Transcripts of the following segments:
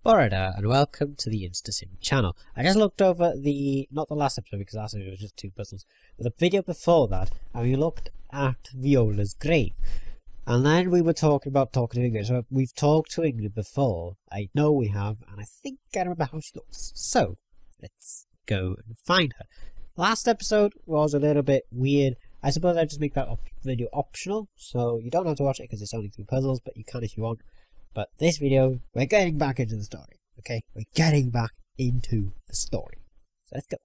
Alright, and welcome to the InstaSim channel. I just looked over not the last episode because last episode was just 2 puzzles, but the video before that, and we looked at Viola's grave. And then we were talking to Ingrid. So we've talked to Ingrid before. I know we have, and I think I remember how she looks. So, let's go and find her. Last episode was a little bit weird. I suppose I'd just make that video optional, so you don't have to watch it because it's only 3 puzzles, but you can if you want. But this video, we're getting back into the story, okay? We're getting back into the story. So let's go.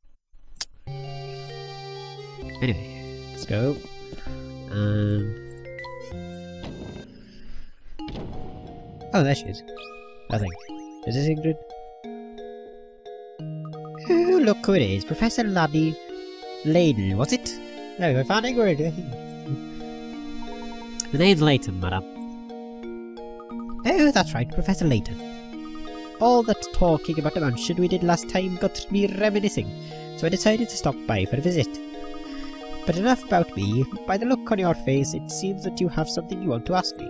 Anyway, let's go. Oh, there she is. I think. Is this Ingrid? Oh, look who it is. Professor Layton, was it? There we go, I found Ingrid. The name's Layton, madam. Oh, that's right, Professor Layton. All that talking about the mansion we did last time got me reminiscing, so I decided to stop by for a visit. But enough about me. By the look on your face, it seems that you have something you want to ask me.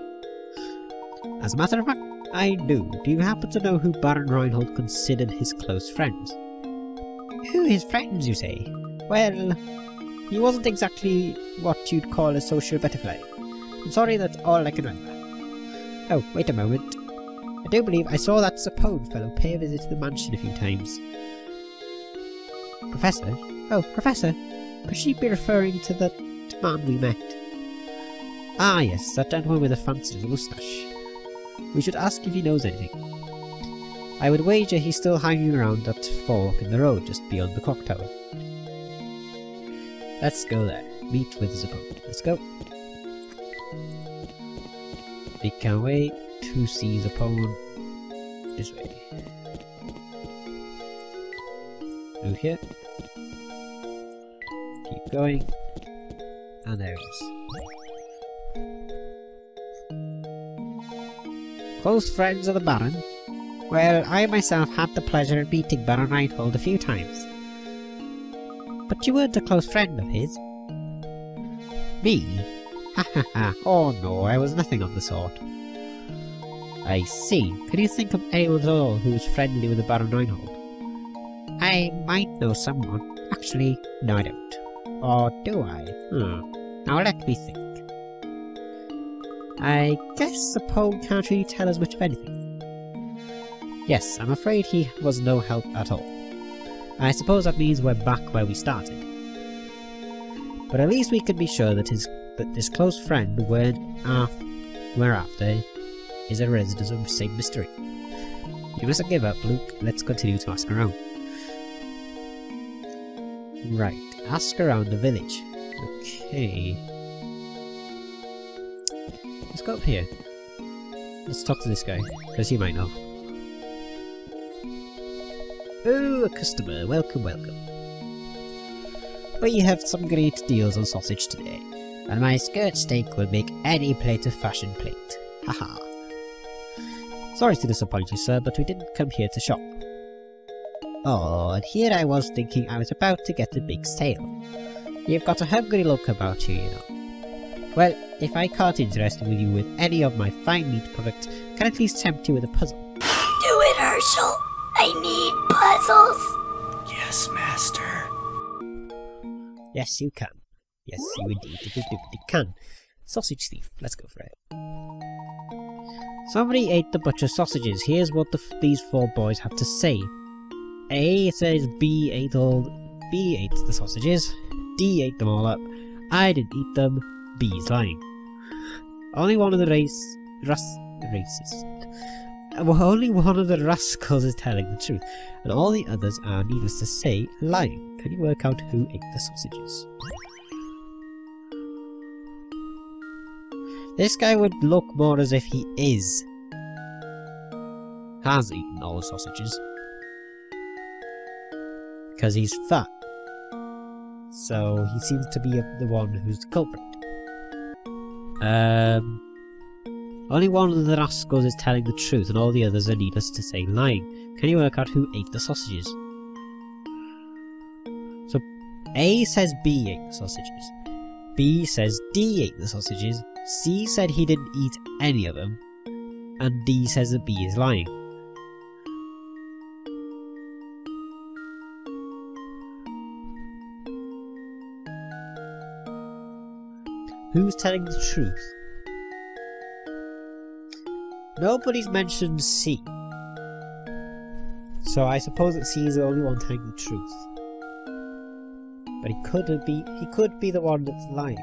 As a matter of fact, I do. Do you happen to know who Baron Reinhold considered his close friends? Who his friends, you say? Well, he wasn't exactly what you'd call a social butterfly. I'm sorry, that's all I can remember. Oh, wait a moment. I do believe I saw that Zappone fellow pay a visit to the mansion a few times. Professor? Oh, Professor? Could she be referring to that man we met? Ah, yes, that gentleman with a fancy little moustache. We should ask if he knows anything. I would wager he's still hanging around that fork in the road just beyond the clock tower. Let's go there. Meet with Zappone. Let's go. We can't wait to see Zappone this way. Through here. Keep going. And there it is. Close friends of the Baron? Well, I myself had the pleasure of meeting Baron Reinhold a few times. But you weren't a close friend of his? Me? Ha ha ha, oh no, I was nothing of the sort. I see. Can you think of anyone at all who was friendly with the Baron Reinhold? I might know someone. Actually, no I don't. Or do I? Now let me think. I guess Zappone can't really tell us much of anything. Yes, I'm afraid he was no help at all. I suppose that means we're back where we started. But at least we can be sure that this close friend we're after is a resident of the same mystery. You mustn't give up, Luke. Let's continue to ask around. Right, ask around the village. Okay. Let's go up here. Let's talk to this guy, because he might know. Oh, a customer. Welcome, welcome. We have some great deals on sausage today, and my skirt steak will make any plate a fashion plate. Haha. Sorry to disappoint you, sir, but we didn't come here to shop. Oh, and here I was thinking I was about to get a big sale. You've got a hungry look about you, you know. Well, if I can't interest you with any of my fine meat products, can I at least tempt you with a puzzle? Do it, Herschel! I need puzzles! Yes, master. Yes, you can. Yes, you indeed can. Sausage thief. Let's go for it. Somebody ate the butcher's sausages. Here's what these 4 boys have to say. A says B ate the sausages. D ate them all up. I didn't eat them. B's lying. Only one of the only one of the rascals is telling the truth, and all the others are, needless to say, lying. Can you work out who ate the sausages? This guy would look more as if he has eaten all the sausages. Because he's fat. So he seems to be the one who's the culprit. Only one of the rascals is telling the truth, and all the others are, needless to say, lying. Can you work out who ate the sausages? So, A says B ate the sausages. B says D ate the sausages. C said he didn't eat any of them. And D says that B is lying. Who's telling the truth? Nobody's mentioned C. So I suppose that C is the only one telling the truth. But he could be the one that's lying.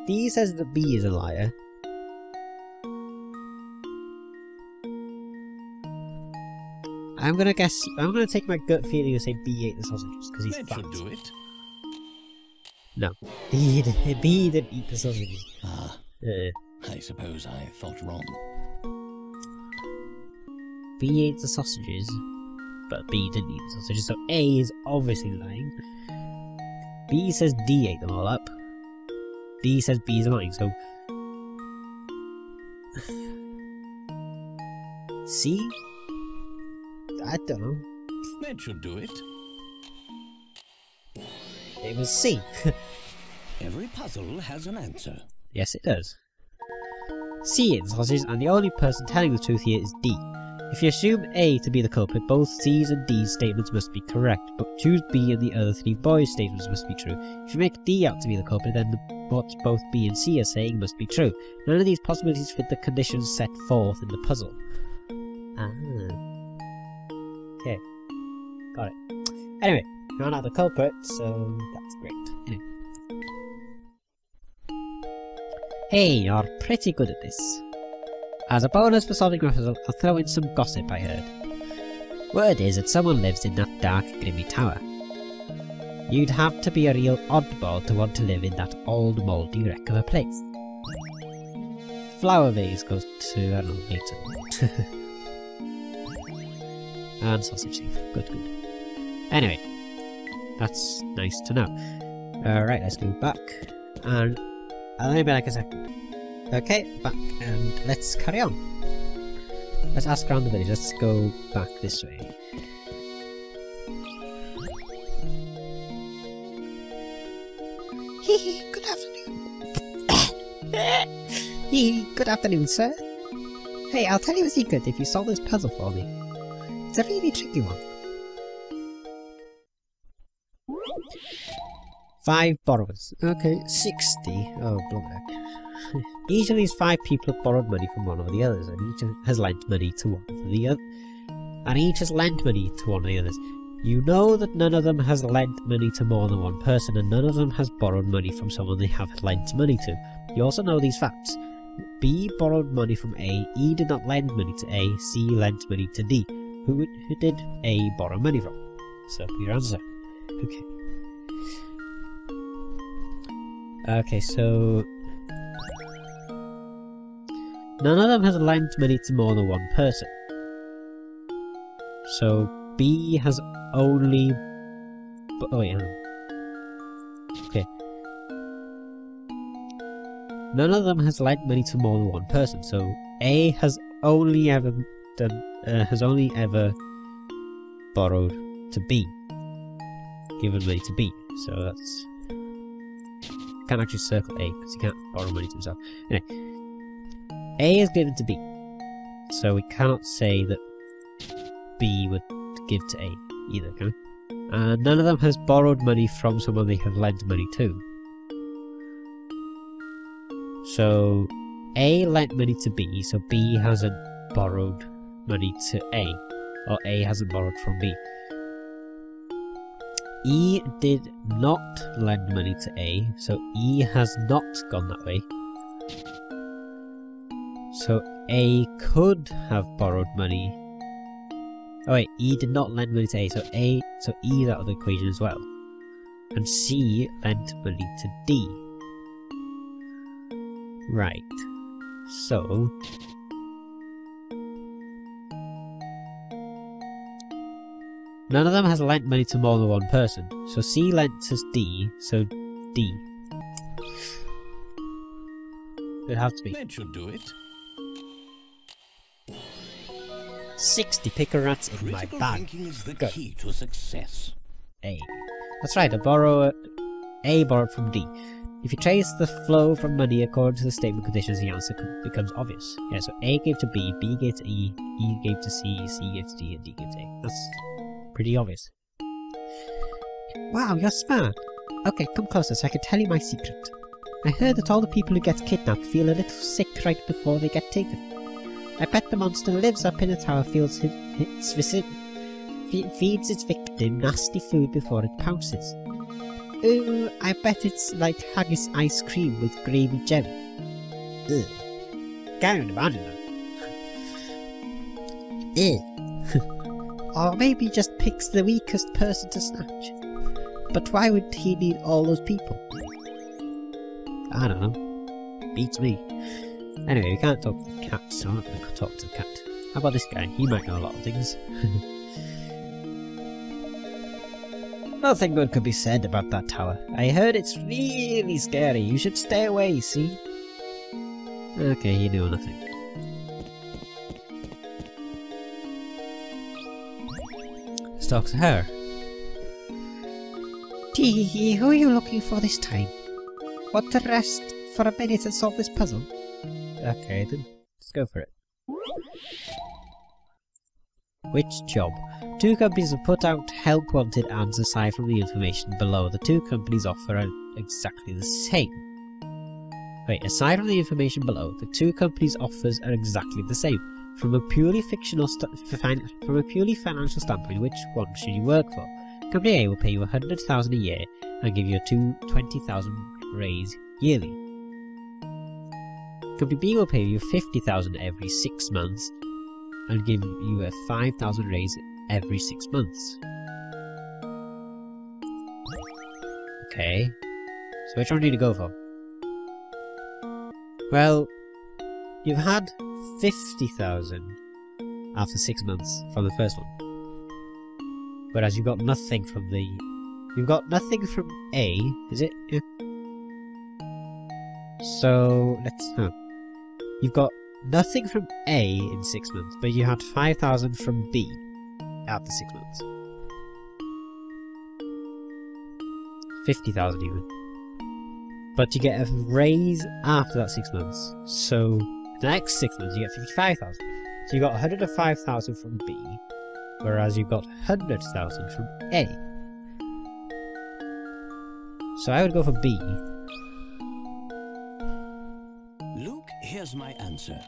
D says that B is a liar. I'm gonna take my gut feeling and say B ate the sausages, because he's fat. Do it. No. B didn't eat the sausages. I suppose I thought wrong. B ate the sausages, but B didn't eat the sausages, so A is obviously lying. B says D ate them all up. D says B is lying, so... C? I don't know. That should do it. It was C. Every puzzle has an answer. Yes, it does. C ate the sausages, and the only person telling the truth here is D. If you assume A to be the culprit, both C's and D's statements must be correct, but choose B and the other three boys' statements must be true. If you make D out to be the culprit, then what both B and C are saying must be true. None of these possibilities fit the conditions set forth in the puzzle. Ah. Okay. Got it. Anyway, you're not the culprit, so that's great. Anyway. Hey, you're pretty good at this. As a bonus for solving my puzzle, I'll throw in some gossip I heard. Word is that someone lives in that dark, grimy tower. You'd have to be a real oddball to want to live in that old, mouldy wreck of a place. Flower vase goes to, I don't know, Layton. And sausage thief. Good, good. Anyway, that's nice to know. Right, let's go back. And I'll only be like a second. Okay, back, and let's carry on. Let's ask around the village. Let's go back this way. Hee good afternoon. Good afternoon, sir. Hey, I'll tell you a secret if you solve this puzzle for me. It's a really tricky one. 5 borrowers. Okay, 60. Oh, blimey. Each of these 5 people have borrowed money from one of the others, and each has lent money to one of the other. And each has lent money to one of the others. You know that none of them has lent money to more than one person, and none of them has borrowed money from someone they have lent money to. You also know these facts. B borrowed money from A, E did not lend money to A, C lent money to D. Who did A borrow money from? So, your answer. Okay. Okay, so... none of them has lent money to more than one person. So, B has only... oh wait, hang on. Okay. None of them has lent money to more than one person, so A has only ever borrowed to B. Given money to B. So that's... can't actually circle A, because he can't borrow money to himself. Anyway. A is given to B, so we cannot say that B would give to A either, can we? And none of them has borrowed money from someone they have lent money to. So A lent money to B, so B hasn't borrowed money to A, or A hasn't borrowed from B. E did not lend money to A, so E has not gone that way. So A could have borrowed money. Oh wait, E did not lend money to A, so E is out of the equation as well. And C lent money to D. Right. So none of them has lent money to more than one person. So C lent to D, so D. It'd have to be. That should do it. 60 picker rats in my bag. Thinking is the Good. key to success. A. That's right, A borrowed from D. If you trace the flow from money according to the statement conditions, the answer becomes obvious. Yeah, so A gave to B, B gave to E, E gave to C, C gave to D, and D gave to A. That's pretty obvious. Wow, you're smart. Okay, come closer so I can tell you my secret. I heard that all the people who get kidnapped feel a little sick right before they get taken. I bet the monster lives up in the tower, feeds its victim nasty food before it pounces. Ooh, I bet it's like haggis ice cream with gravy jelly. Ugh. Can't imagine that. Ugh. Or maybe just picks the weakest person to snatch. But why would he need all those people? I don't know. Beats me. Anyway, we can't talk to the cat, so I'm not going to talk to the cat. How about this guy? He might know a lot of things. Nothing good could be said about that tower. I heard it's really scary. You should stay away, see? Okay, he knew nothing. Let's talk to her. Tee, who are you looking for this time? Want to rest for a minute and solve this puzzle? Okay then, let's go for it. Which job? Two companies have put out help wanted ads aside from the information below. The two companies offer are exactly the same. Wait, aside from the information below, the two companies' offers are exactly the same. From a purely financial standpoint, which one should you work for? Company A will pay you 100,000 a year and give you a 20,000 raise yearly. Company B will pay you 50,000 every 6 months and give you a 5,000 raise every 6 months. Okay, so which one do you go for? Well, you've had 50,000 after 6 months from the first one, whereas you got nothing from the. You've got nothing from A, is it? Yeah. So let's. You've got nothing from A in 6 months, but you had 5,000 from B after 6 months. 50,000 even. But you get a raise after that 6 months. So the next 6 months you get 55,000. So you got 105,000 from B, whereas you got 100,000 from A. So I would go for B. Luke, here's my answer.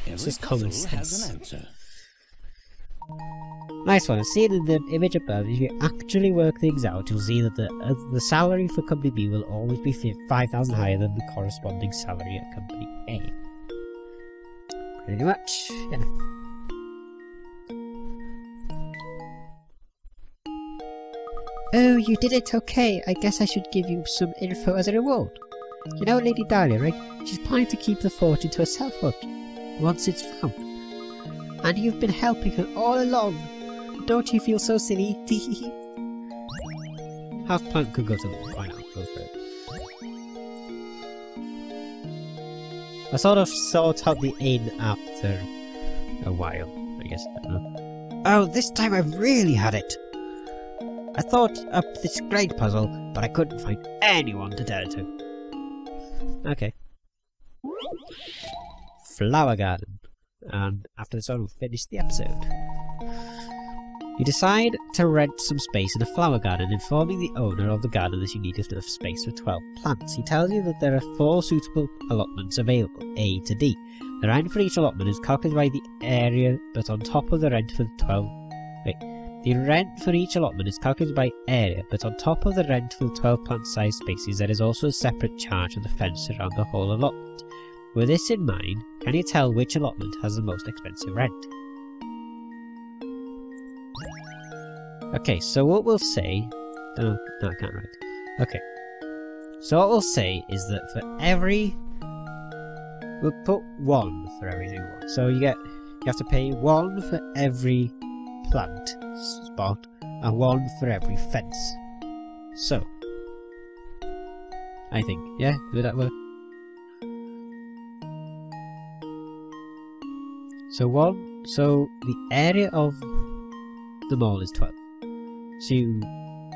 It's just common sense. Has an answer. Nice one. As seen in the image above, if you actually work things out, you'll see that the salary for Company B will always be 5,000 higher than the corresponding salary at Company A. Pretty much, yeah. Oh, you did it okay. I guess I should give you some info as a reward. You know Lady Dahlia, right? She's planning to keep the fortune to herself once it's found. And you've been helping her all along. Don't you feel so silly? Half plant could go to them. Why not? Go for it. I sort of sought out the inn after a while, I guess. I don't know. Oh, this time I've really had it. I thought up this great puzzle, but I couldn't find anyone to tell it to. Okay. Flower garden. And after this one, we'll finish the episode. You decide to rent some space in a flower garden, informing the owner of the garden that you need enough space for 12 plants. He tells you that there are 4 suitable allotments available, A to D. The rent for each allotment is calculated by the area, but on top of the rent for the 12... Wait. The rent for each allotment is calculated by area, but on top of the rent for the 12 plant-sized spaces, there is also a separate charge on the fence around the whole allotment. With this in mind, can you tell which allotment has the most expensive rent? Okay, so what we'll say... No, I can't write. Okay. So what we'll say is that for every... We'll put 1 for every single one. So you have to pay 1 for every plant spot and 1 for every fence. So... I think, yeah? Would that work? So the area of the mall is 12. So you,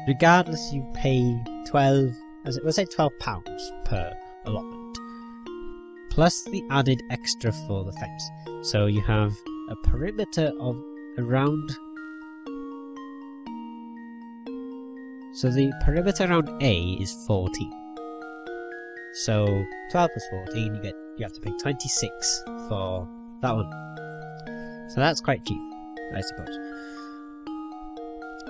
regardless, you pay 12, we'll say £12 per allotment, plus the added extra for the fence. So you have a perimeter of around So the perimeter around A is 14. So 12 plus 14, you have to pay 26 for that one. So that's quite cheap, I suppose.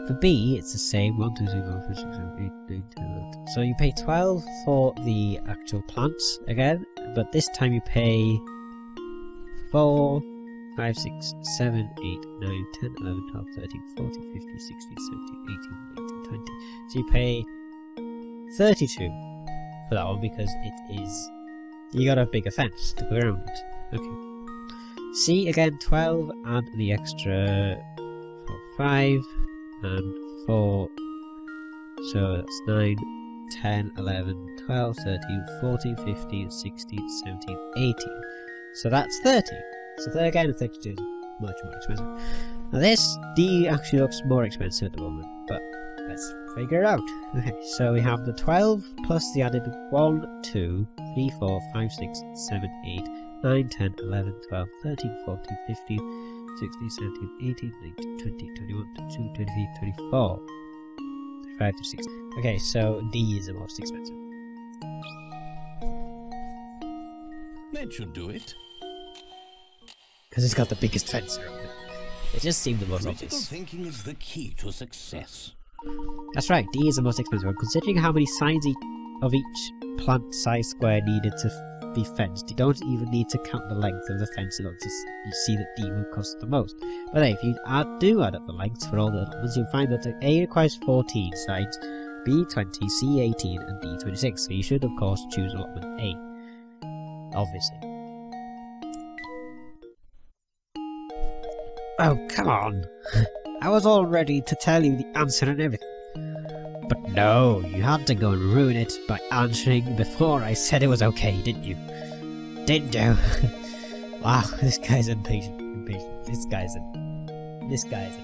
For B, it's the same. 1, 2, 3, 4, 5, 6, 7, 8, 9, 10, 11. So you pay 12 for the actual plants again, but this time you pay 4, 5, 6, 7, 8, 9, 10, 11, 12, 13, 14, 15, 16, 17, 18, 19, 20. So you pay 32 for that one because it is... You got a bigger fence to go around it. Okay. C again, 12 and the extra 4, 5 and 4. So that's 9, 10, 11, 12, 13, 14, 15, 16, 17, 18. So that's 30. So there again, 32 is much more expensive. Now this D actually looks more expensive at the moment, but let's figure it out. Okay, so we have the 12 plus the added 1, 2, 3, 4, 5, 6, 7, 8, 9, 10, 11, 12, 13, 14, 15, 16, 17, 18, 19, 20, 21, 22, 23, 24, 25, 26. Okay, so D is the most expensive. That should do it. Because it's got the biggest fence around it. It just seemed the most Critical obvious. thinking is the key to success. That's right, D is the most expensive one. Considering how many sides of each plant size square needed to be fenced, you don't even need to count the length of the fence in order to see that D will cost the most. But if you do add up the lengths for all the allotments, you'll find that A requires 14 sides, B 20, C 18, and D 26. So you should, of course, choose allotment A. Obviously. Oh, come on. I was all ready to tell you the answer and everything. But no, you had to go and ruin it by answering before I said it was okay, didn't you? Didn't you? Wow, this guy's impatient. This guy's a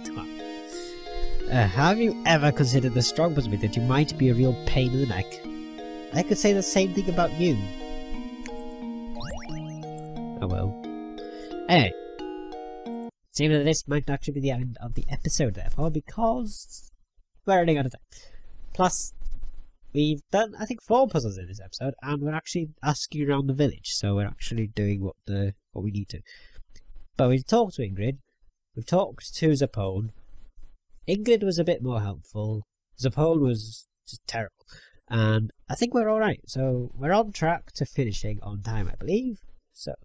twat. Have you ever considered the strong possibility that you might be a real pain in the neck? I could say the same thing about you. Oh well. Anyway. Seems that this might actually be the end of the episode, therefore, because we're running out of time. Plus, we've done, I think, 4 puzzles in this episode, and we're actually asking around the village, so we're actually doing what we need to. But we've talked to Ingrid, we've talked to Zappone. Ingrid was a bit more helpful, Zappone was just terrible, and I think we're alright, so we're on track to finishing on time, I believe, so...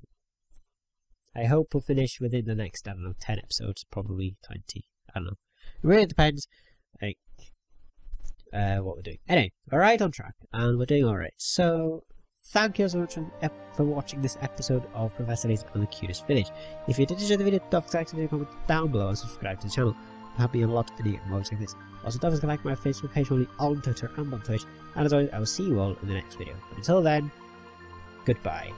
I hope we'll finish within the next, I don't know, 10 episodes, probably 20, I don't know. It really depends, like, what we're doing. Anyway, we're right on track, and we're doing alright. So, thank you so much for watching this episode of Professor Layton and the Cutest Village. If you did enjoy the video, don't forget to leave a comment down below and subscribe to the channel. It'll help me a lot to get more like this. Also, don't forget to like my Facebook page only on Twitter and on Twitch. And as always, I will see you all in the next video. But until then, goodbye.